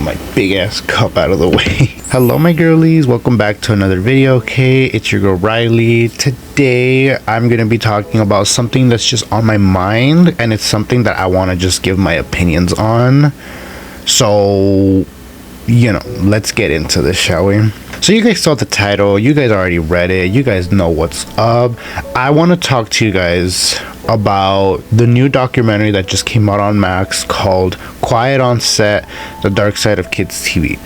my big ass cup out of the way. Hello my girlies, welcome back to another video. Okay, it's your girl Riley. Today I'm gonna be talking about something that's just on my mind, and it's something that I want to just give my opinions on. So, you know, let's get into this, shall we? So you guys saw the title, you guys already read it, you guys know what's up. I want to talk to you guys about the new documentary that just came out on Max called Quiet on Set: The Dark Side of Kids TV.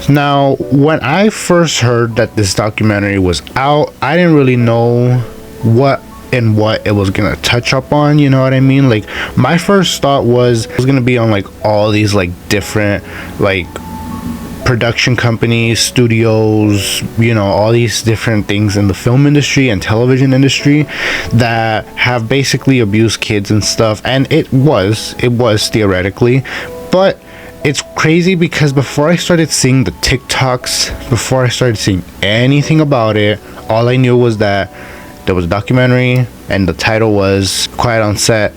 Now, when I first heard that this documentary was out, I didn't really know what it was gonna touch up on, you know what I mean? Like, my first thought was it was gonna be on like all these like different like production companies, studios, you know, all these different things in the film industry and television industry that have basically abused kids and stuff. And it was theoretically, but it's crazy because before I started seeing the TikToks, before I started seeing anything about it, all I knew was that there was a documentary and the title was Quiet on Set: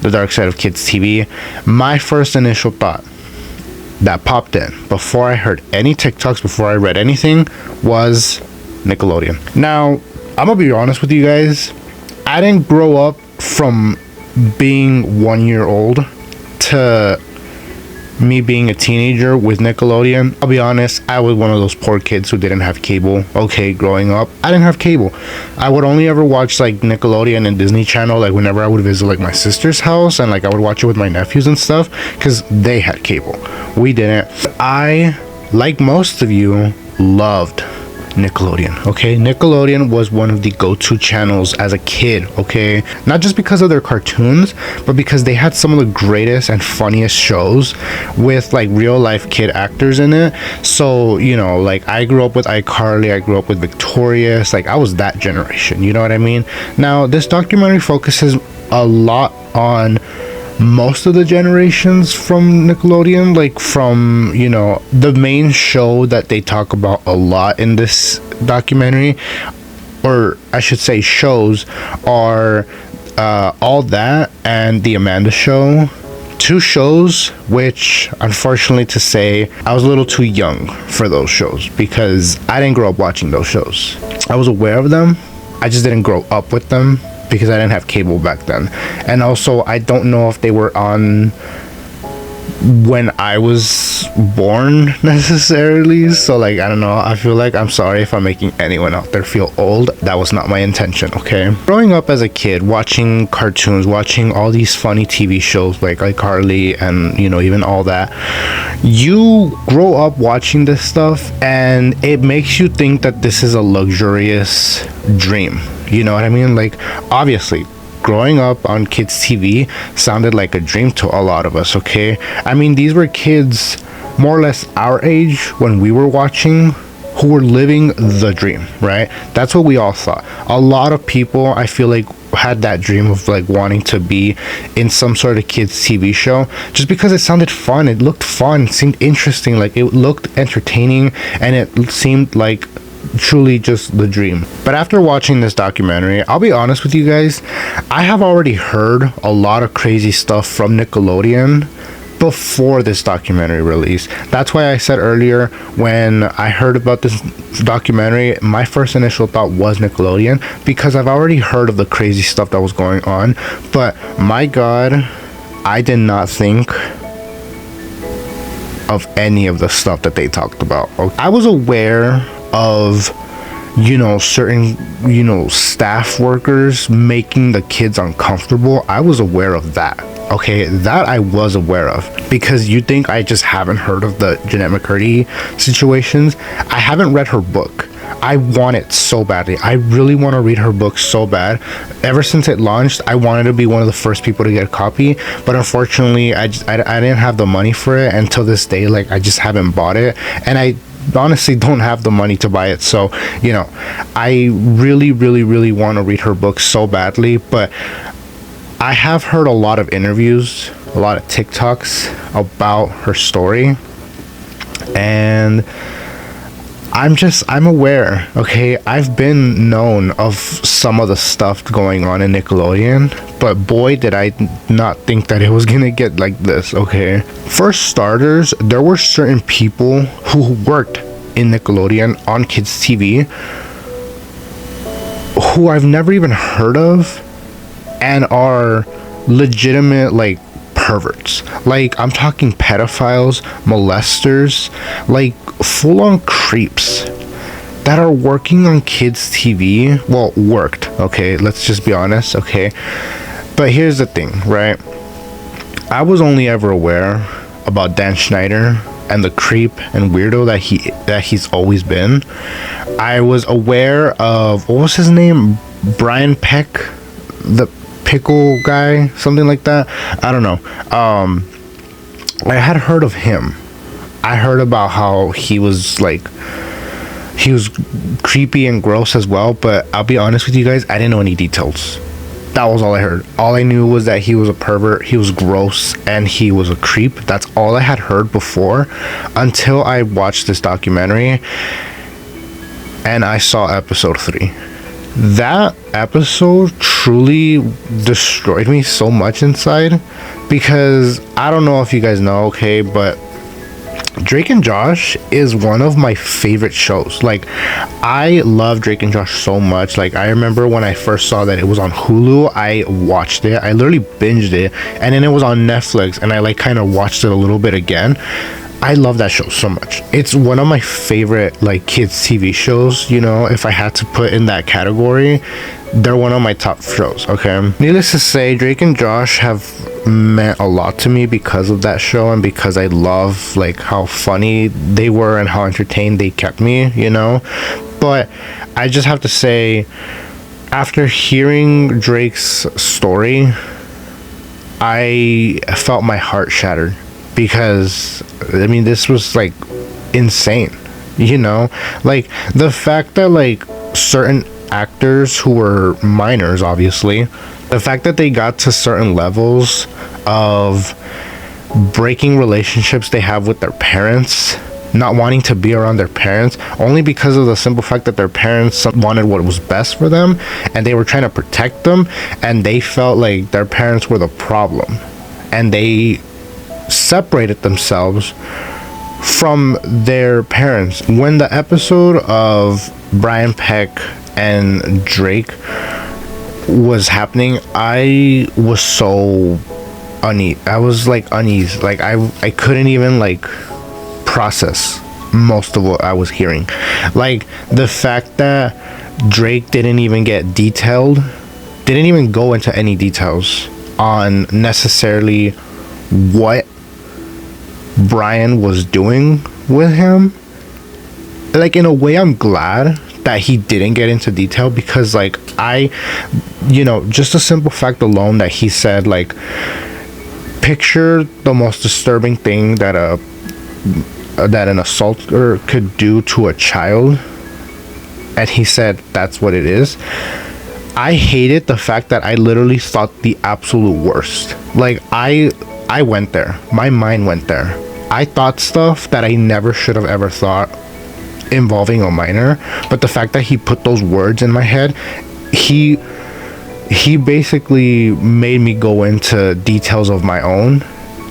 The Dark Side of Kids TV. My first initial thought that popped in before I heard any TikToks, before I read anything, was Nickelodeon. Now, I'm gonna be honest with you guys, I didn't grow up from being 1 year old to me being a teenager with Nickelodeon. I'll be honest, I was one of those poor kids who didn't have cable. Okay, growing up, I didn't have cable. I would only ever watch like Nickelodeon and Disney Channel like whenever I would visit like my sister's house, and like I would watch it with my nephews and stuff because they had cable. We didn't. I, like most of you, loved Nickelodeon. Okay, Nickelodeon was one of the go-to channels as a kid. Okay, not just because of their cartoons, but because they had some of the greatest and funniest shows with like real life kid actors in it. So, you know, like I grew up with iCarly, I grew up with Victorious, like I was that generation, you know what I mean? Now this documentary focuses a lot on most of the generations from Nickelodeon, like from, you know, the main show that they talk about a lot in this documentary, or I should say shows, are All That and The Amanda Show. Two shows which, unfortunately to say, I was a little too young for those shows because I didn't grow up watching those shows. I was aware of them, I just didn't grow up with them because I didn't have cable back then. And also, I don't know if they were on when I was born necessarily. So like, I don't know, I feel like I'm sorry if I'm making anyone out there feel old. That was not my intention, okay? Growing up as a kid, watching cartoons, watching all these funny TV shows like iCarly and, you know, even All That, you grow up watching this stuff and it makes you think that this is a luxurious dream. You know what I mean? Like, obviously, growing up on kids TV sounded like a dream to a lot of us, okay? I mean, these were kids more or less our age when we were watching who were living the dream, right? That's what we all thought. A lot of people, I feel like, had that dream of like wanting to be in some sort of kids TV show just because it sounded fun, it looked fun, it seemed interesting, like it looked entertaining, and it seemed like truly just the dream. But after watching this documentary, I'll be honest with you guys, I have already heard a lot of crazy stuff from Nickelodeon before this documentary release. That's why I said earlier, when I heard about this documentary, my first initial thought was Nickelodeon because I've already heard of the crazy stuff that was going on. But my God, I did not think of any of the stuff that they talked about. I was aware of, you know, certain, you know, staff workers making the kids uncomfortable. I was aware of that. Okay, that I was aware of, because you think I just haven't heard of the Jeanette McCurdy situations. I haven't read her book. I want it so badly. I really want to read her book so bad. Ever since it launched, I wanted to be one of the first people to get a copy, but unfortunately I didn't have the money for it until this day. Like, I just haven't bought it, and I honestly don't have the money to buy it. So, you know, I really want to read her book so badly. But I have heard a lot of interviews, a lot of TikToks about her story, and I'm aware, okay? I've been known of some of the stuff going on in Nickelodeon, but boy, did I not think that it was gonna get like this, okay? For starters, there were certain people who worked in Nickelodeon on kids TV who I've never even heard of and are legitimate, like, perverts. Like, I'm talking pedophiles, molesters, like full-on creeps that are working on kids TV. Well, worked, okay, let's just be honest, okay? But here's the thing, right? I was only ever aware about Dan Schneider and the creep and weirdo that he's always been. I was aware of, what was his name, Brian Peck, the pickle guy, something like that. I don't know. I had heard of him. I heard about how he was creepy and gross as well, but I'll be honest with you guys, I didn't know any details. That was all I heard. All I knew was that he was a pervert, he was gross, and he was a creep. That's all I had heard before, until I watched this documentary and I saw episode 3. That episode truly destroyed me so much inside, because I don't know if you guys know, okay, but Drake and Josh is one of my favorite shows. Like, I love Drake and Josh so much. Like, I remember when I first saw that it was on Hulu, I watched it. I literally binged it, and then it was on Netflix, and I like kind of watched it a little bit again. I love that show so much. It's one of my favorite, like, kids TV shows. You know, if I had to put in that category, they're one of my top shows, okay? Needless to say, Drake and Josh have meant a lot to me because of that show, and because I love, like, how funny they were and how entertained they kept me, you know? But I just have to say, after hearing Drake's story, I felt my heart shattered, because I mean, this was like insane, you know? Like, the fact that, like, certain actors who were minors, obviously, the fact that they got to certain levels of breaking relationships they have with their parents, not wanting to be around their parents, only because of the simple fact that their parents wanted what was best for them, and they were trying to protect them, and they felt like their parents were the problem, and they separated themselves from their parents. When the episode of Brian Peck and Drake was happening, I was so uneasy. I was like uneasy. Like, I couldn't even like process most of what I was hearing. Like, the fact that Drake didn't even go into any details on necessarily what Brian was doing with him. Like, in a way, I'm glad that he didn't get into detail, because, like, just the simple fact alone that he said, like, picture the most disturbing thing that an assaulter could do to a child, and he said that's what it is. I hated the fact that I literally thought the absolute worst. Like, I went there. My mind went there. I thought stuff that I never should have ever thought involving a minor. But the fact that he put those words in my head, he basically made me go into details of my own,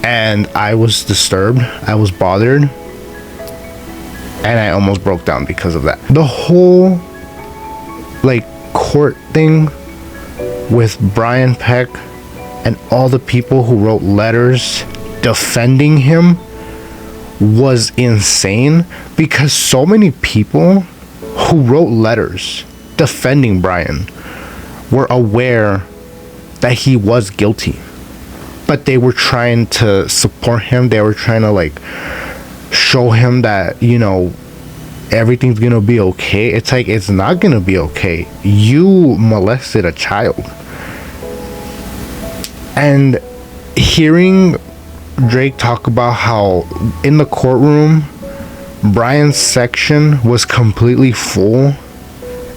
and I was disturbed. I was bothered, and I almost broke down because of that. The whole, like, court thing with Brian Peck and all the people who wrote letters defending him was insane, because so many people who wrote letters defending Brian were aware that he was guilty, but they were trying to support him. They were trying to, like, show him that, you know, everything's gonna be okay. It's like, it's not gonna be okay. You molested a child. And hearing Drake talk about how in the courtroom Brian's section was completely full,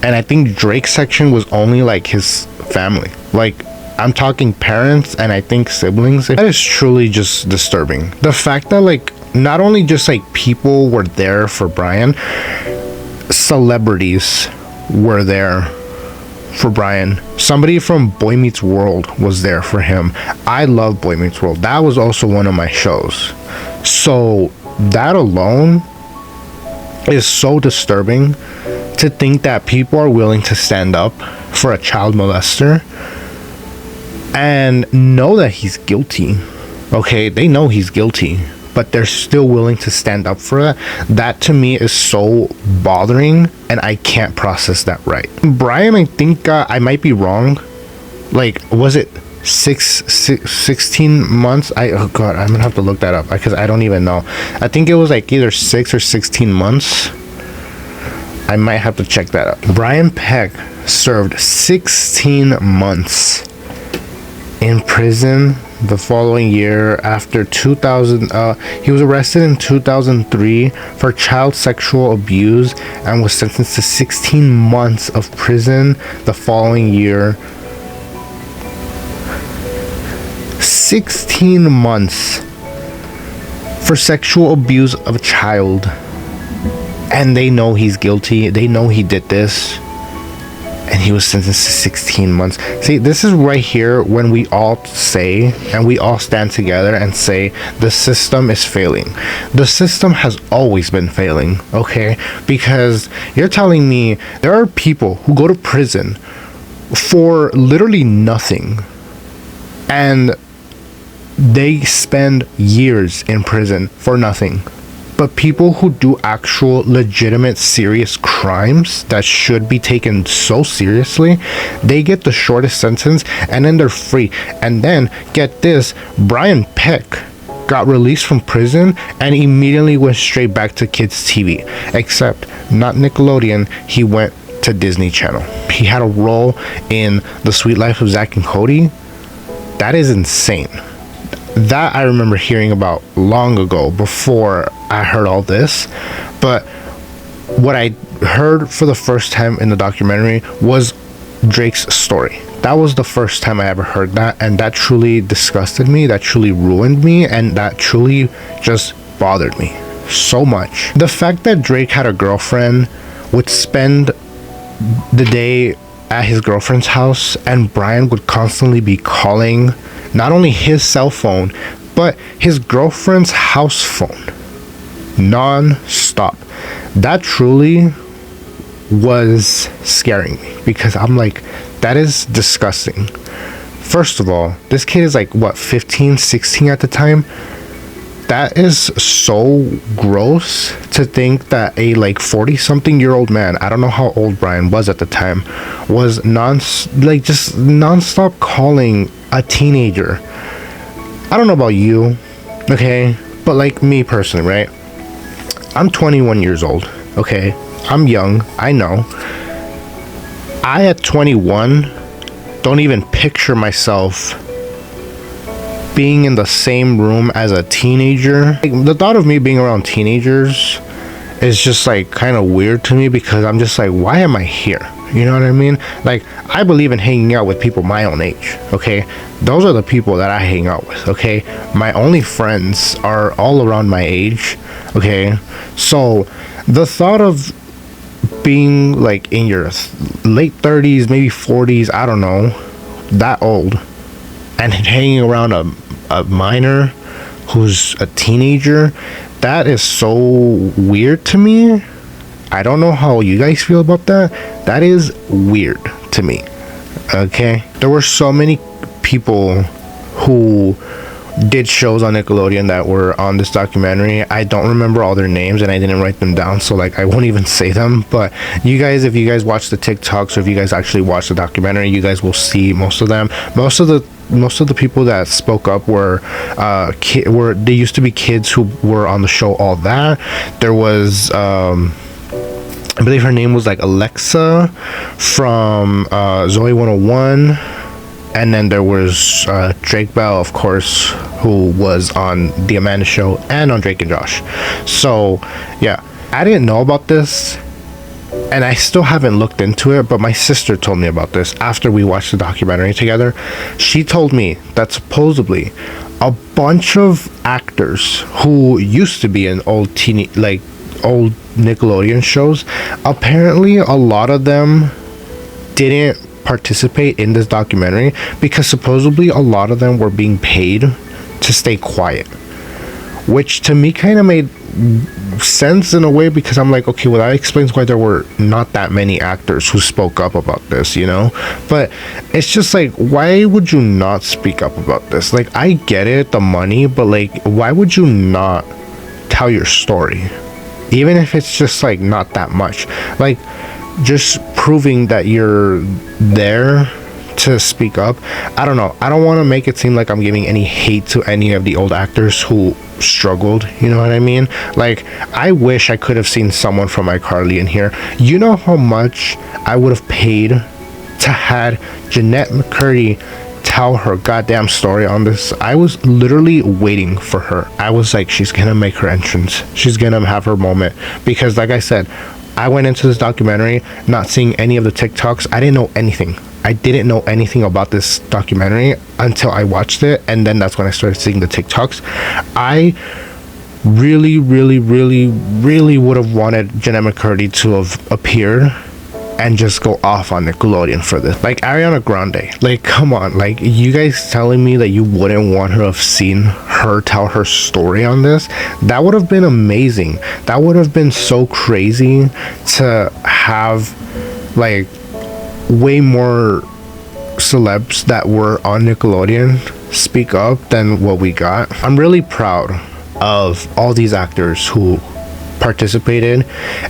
and I think Drake's section was only like his family. Like, I'm talking parents and I think siblings. That is truly just disturbing. The fact that, like, not only just like people were there for Brian, celebrities were there for Brian. Somebody from Boy Meets World was there for him. I love Boy Meets World. That was also one of my shows. So that alone is so disturbing, to think that people are willing to stand up for a child molester and know that he's guilty. Okay, they know he's guilty, but they're still willing to stand up for that. That to me is so bothering, and I can't process that right. Brian, I think I might be wrong. Like, was it 16 months? Oh god, I'm gonna have to look that up because I don't even know. I think it was like either 6 or 16 months. I might have to check that out. Brian Peck served 16 months in prison the following year after 2000. He was arrested in 2003 for child sexual abuse and was sentenced to 16 months of prison the following year. 16 months for sexual abuse of a child. And they know he's guilty. They know he did this. And he was sentenced to 16 months. See, this is right here when we all say, and we all stand together and say, the system is failing. The system has always been failing, okay? Because you're telling me there are people who go to prison for literally nothing. And they spend years in prison for nothing. But people who do actual legitimate serious crimes that should be taken so seriously, they get the shortest sentence and then they're free. And then get this, Brian Peck got released from prison and immediately went straight back to kids TV, except not Nickelodeon. He went to Disney Channel. He had a role in The Sweet Life of Zack and Cody. That is insane. That I remember hearing about long ago, before I heard all this. But what I heard for the first time in the documentary was Drake's story. That was the first time I ever heard that, and that truly disgusted me, that truly ruined me, and that truly just bothered me so much. The fact that Drake had a girlfriend, would spend the day at his girlfriend's house, and Brian would constantly be calling not only his cell phone, but his girlfriend's house phone non-stop. That truly was scaring me, because I'm like, that is disgusting. First of all, this kid is like, what, 15, 16 at the time? That is so gross to think that a like 40-something-year-old man, I don't know how old Brian was at the time, was just non-stop calling a teenager. I don't know about you, okay, but like me personally, right? I'm 21 years old, okay? I'm young, I know. I at 21 don't even picture myself being in the same room as a teenager. Like, the thought of me being around teenagers is just like kind of weird to me, because I'm just like, why am I here? You know what I mean? Like, I believe in hanging out with people my own age, okay? Those are the people that I hang out with, okay? My only friends are all around my age, okay? So the thought of being like in your late 30s, maybe 40s, I don't know, that old, and hanging around a minor who's a teenager, that is so weird to me. I don't know how you guys feel about that. That is weird to me, okay? There were so many people who did shows on Nickelodeon that were on this documentary. I don't remember all their names, and I didn't write them down, so like I won't even say them. But you guys, if you guys watch the TikToks, or if you guys actually watch the documentary, you guys will see most of them. Most of the people that spoke up were they used to be kids who were on the show. All that. There was I believe her name was like Alexa from Zoe 101. And then there was Drake Bell, of course, who was on The Amanda Show and on Drake and Josh. So, yeah, I didn't know about this, and I still haven't looked into it, but my sister told me about this after we watched the documentary together. She told me that supposedly a bunch of actors who used to be in old Nickelodeon shows, apparently a lot of them didn't participate in this documentary because supposedly a lot of them were being paid to stay quiet, which to me kind of made sense in a way, because I'm like, okay, well, that explains why there were not that many actors who spoke up about this, you know. But it's just like, why would you not speak up about this? Like, I get it, the money, but like, why would you not tell your story, even if it's just like not that much? Like, just proving that you're there to speak up. I don't know, I don't want to make it seem like I'm giving any hate to any of the old actors who struggled, you know what I mean? Like, I wish I could have seen someone from iCarly in here. You know how much I would have paid to had Jeanette McCurdy tell her goddamn story on this? I was literally waiting for her. I was like, she's gonna make her entrance, she's gonna have her moment, because like I said, I went into this documentary not seeing any of the TikToks. I didn't know anything. I didn't know anything about this documentary until I watched it, and then that's when I started seeing the TikToks. I really would have wanted Jeanette McCurdy to have appeared and just go off on Nickelodeon for this. Like Ariana Grande. Like, come on. Like, you guys telling me that you wouldn't want her to have seen her tell her story on this? That would have been amazing. That would have been so crazy to have, like, way more celebs that were on Nickelodeon speak up than what we got. I'm really proud of all these actors who participated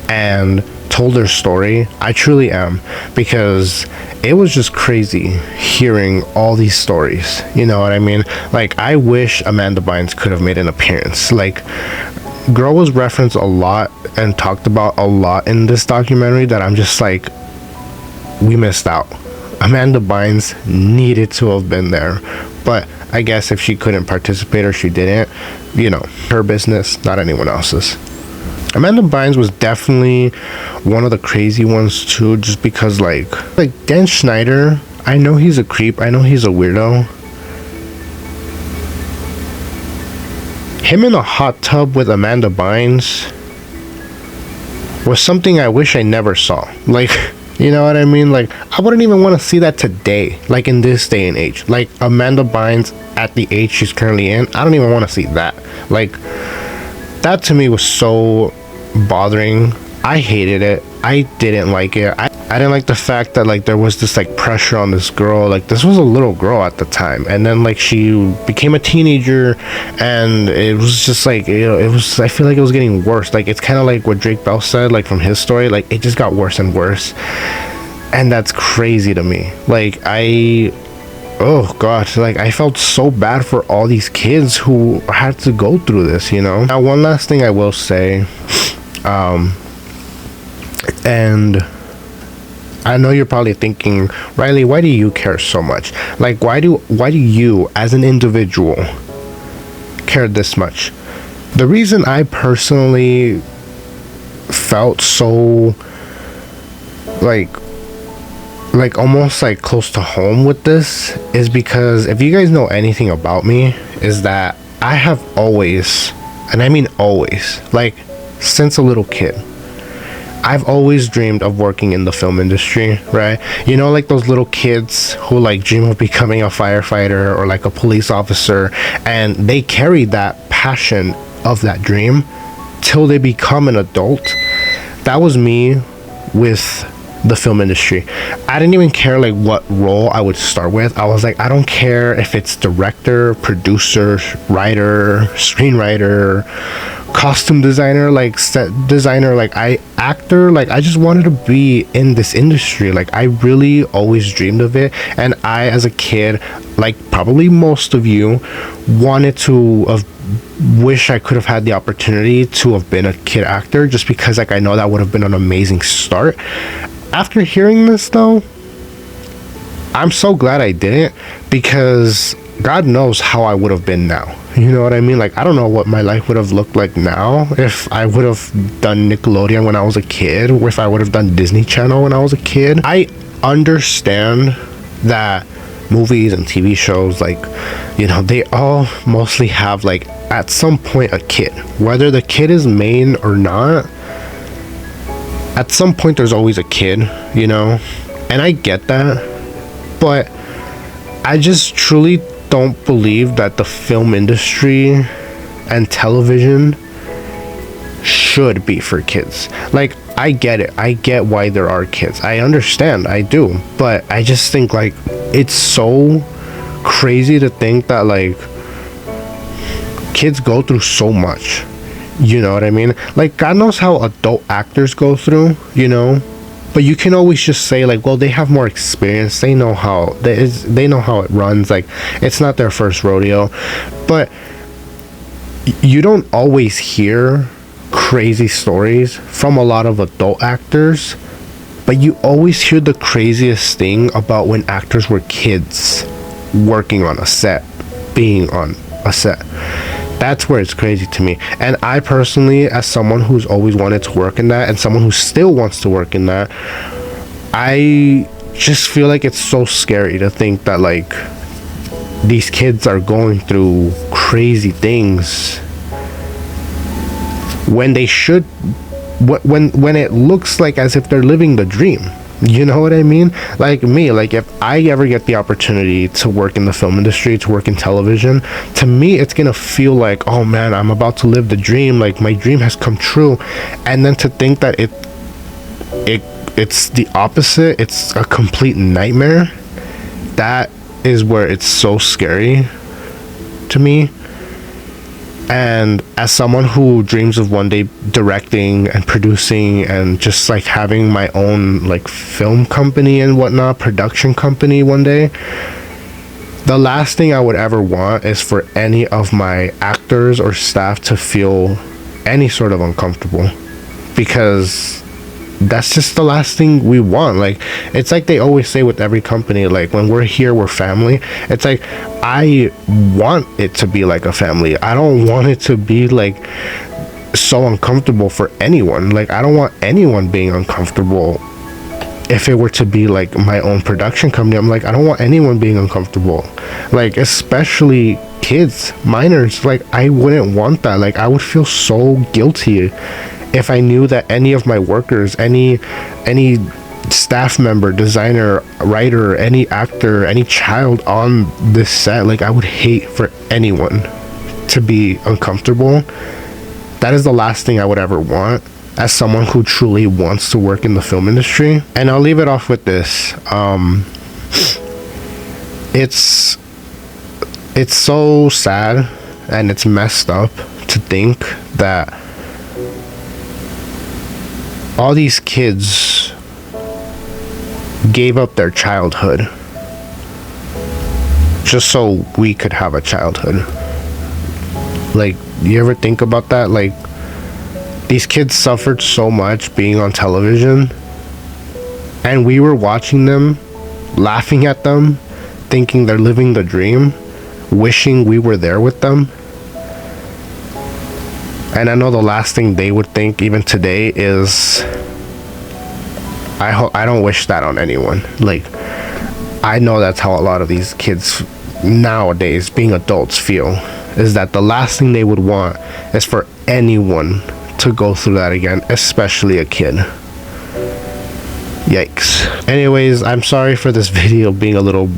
and told their story. I truly am, because it was just crazy hearing all these stories, you know what I mean? Like, I wish Amanda Bynes could have made an appearance. Like, girl was referenced a lot and talked about a lot in this documentary that I'm just like, we missed out. Amanda Bynes needed to have been there, but I guess if she couldn't participate or she didn't, you know, her business, not anyone else's. Amanda Bynes was definitely one of the crazy ones too, just because like Dan Schneider, I know he's a creep, I know he's a weirdo. Him in a hot tub with Amanda Bynes was something I wish I never saw. Like, you know what I mean? Like, I wouldn't even want to see that today, like in this day and age. Like, Amanda Bynes at the age she's currently in, I don't even want to see that. Like, that to me was so bothering. I hated it. I didn't like it. I didn't like the fact that like there was this like pressure on this girl. Like, this was a little girl at the time, and then like she became a teenager, and it was just like, you know, it was, I feel like it was getting worse. Like, it's kind of like what Drake Bell said, like from his story, like it just got worse and worse, and that's crazy to me. Like, oh god, like I felt so bad for all these kids who had to go through this, you know. Now, one last thing I will say, and I know you're probably thinking, Riley, why do you care so much? Like, why do you as an individual care this much? The reason I personally felt so like almost like close to home with this is because, if you guys know anything about me, is that I have always, and I mean always, like since a little kid, I've always dreamed of working in the film industry, right? You know, like those little kids who like dream of becoming a firefighter or like a police officer, and they carry that passion of that dream till they become an adult. That was me with the film industry. I didn't even care like what role I would start with. I was like, I don't care if it's director, producer, writer, screenwriter, costume designer, like set designer, like actor. Like, I just wanted to be in this industry. Like, I really always dreamed of it, and I as a kid, like probably most of you, wanted to wish I could have had the opportunity to have been a kid actor, just because like I know that would have been an amazing start. After hearing this though, I'm so glad I didn't, because God knows how I would have been now. You know what I mean? Like, I don't know what my life would have looked like now if I would have done Nickelodeon when I was a kid, or if I would have done Disney Channel when I was a kid. I understand that movies and TV shows, like, you know, they all mostly have like at some point a kid, whether the kid is main or not. at some point there's always a kid, you know, and I get that, but I just truly don't believe that the film industry and television should be for kids. Like, I get it, I get why there are kids, I understand, I do, but I just think like it's so crazy to think that like kids go through so much, you know what I mean? Like, God knows how adult actors go through, you know, but you can always just say like, well, they have more experience, they know how they know how it runs, like it's not their first rodeo. But you don't always hear crazy stories from a lot of adult actors, but you always hear the craziest thing about when actors were kids working on a set, being on a set. That's where it's crazy to me. And I personally, as someone who's always wanted to work in that and someone who still wants to work in that, I just feel like it's so scary to think that like these kids are going through crazy things when they should, when it looks like as if they're living the dream. You know what I mean? Like me, like if I ever get the opportunity to work in the film industry, to work in television, to me it's gonna feel like, oh man, I'm about to live the dream, like my dream has come true. And then to think that it's the opposite, it's a complete nightmare, that is where it's so scary to me. And as someone who dreams of one day directing and producing and just like having my own like film company and whatnot, production company one day, the last thing I would ever want is for any of my actors or staff to feel any sort of uncomfortable, because that's just the last thing we want. Like, it's like they always say with every company, like when we're here, we're family. It's like, I want it to be like a family. I don't want it to be like so uncomfortable for anyone. Like, I don't want anyone being uncomfortable. If it were to be like my own production company, I'm like, I don't want anyone being uncomfortable, like especially kids, minors. Like, I wouldn't want that. Like, I would feel so guilty if I knew that any of my workers, any staff member, designer, writer, any actor, any child on this set, like I would hate for anyone to be uncomfortable. That is the last thing I would ever want as someone who truly wants to work in the film industry. And I'll leave it off with this. It's so sad and it's messed up to think that all these kids gave up their childhood just so we could have a childhood. Like, you ever think about that? Like, these kids suffered so much being on television, and we were watching them, laughing at them, thinking they're living the dream, wishing we were there with them. And I know the last thing they would think even today is, I don't wish that on anyone. Like, I know that's how a lot of these kids nowadays, being adults, feel, is that the last thing they would want is for anyone to go through that again, especially a kid. Yikes. Anyways, I'm sorry for this video being a little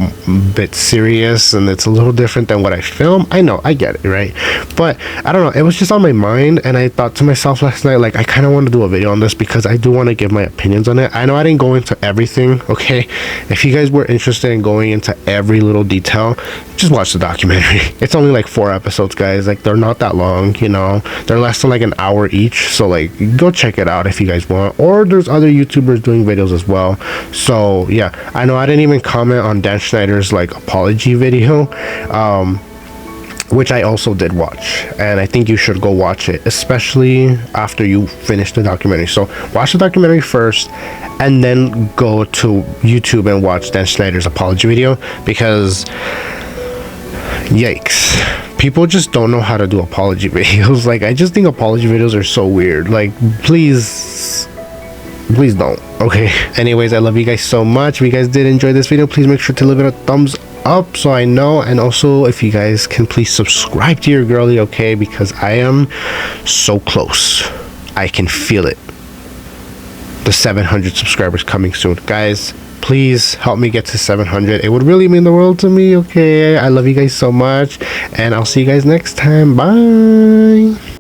bit serious and it's a little different than what I film. I know, I get it, right? But I don't know, it was just on my mind, and I thought to myself last night, like, I kind of want to do a video on this because I do want to give my opinions on it. I know I didn't go into everything, okay? If you guys were interested in going into every little detail, just watch the documentary. It's only like 4 episodes, guys. Like, they're not that long, you know? They're less than like an hour each, so like, go check it out if you guys want. Or there's other YouTubers doing videos as well. So yeah, I know I didn't even comment on Dan Schneider's like apology video, which I also did watch, and I think you should go watch it, especially after you finish the documentary. So watch the documentary first and then go to YouTube and watch Dan Schneider's apology video, because yikes, people just don't know how to do apology videos. Like, I just think apology videos are so weird. Like, please don't. Okay, anyways, I love you guys so much. If you guys did enjoy this video, please make sure to leave it a thumbs up so I know, and also if you guys can please subscribe to your girlie, okay, because I am so close. I can feel it. the 700 subscribers coming soon. Guys, please help me get to 700. It would really mean the world to me. Okay, I love you guys so much, and I'll see you guys next time. Bye.